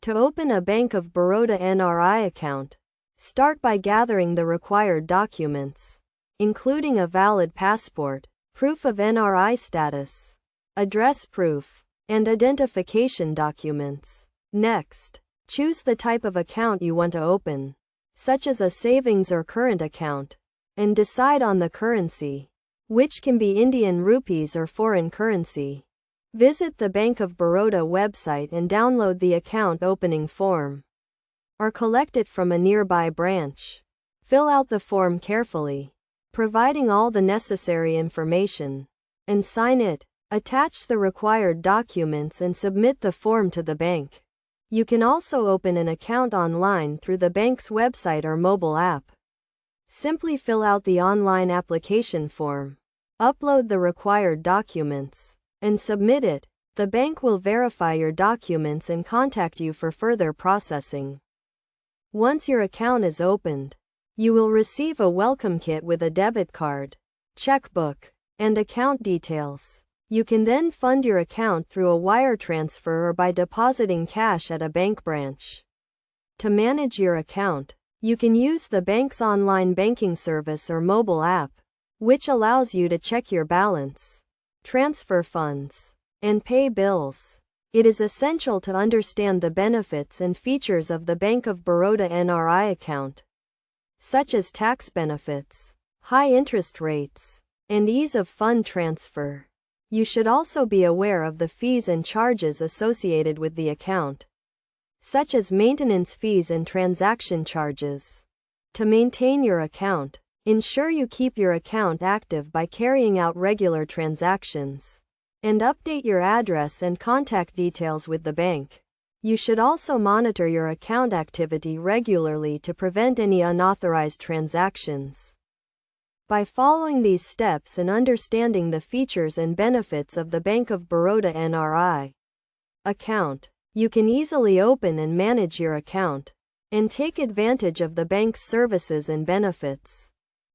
To open a Bank of Baroda NRI account, start by gathering the required documents, including a valid passport, proof of NRI status, address proof, and identification documents. Next, choose the type of account you want to open, such as a savings or current account, and decide on the currency, which can be Indian rupees or foreign currency. Visit the Bank of Baroda website and download the account opening form, or collect it from a nearby branch. Fill out the form carefully, providing all the necessary information, and sign it. Attach the required documents and submit the form to the bank. You can also open an account online through the bank's website or mobile app. Simply fill out the online application form, upload the required documents, and submit it. The bank will verify your documents and contact you for further processing. Once your account is opened, you will receive a welcome kit with a debit card, checkbook, and account details. You can then fund your account through a wire transfer or by depositing cash at a bank branch. To manage your account, you can use the bank's online banking service or mobile app, which allows you to check your balance, transfer funds, and pay bills. It is essential to understand the benefits and features of the Bank of Baroda NRI account, such as tax benefits, high interest rates, and ease of fund transfer. You should also be aware of the fees and charges associated with the account, such as maintenance fees and transaction charges. To maintain your account, ensure you keep your account active by carrying out regular transactions, and update your address and contact details with the bank. You should also monitor your account activity regularly to prevent any unauthorized transactions. By following these steps and understanding the features and benefits of the Bank of Baroda NRI account, you can easily open and manage your account, and take advantage of the bank's services and benefits.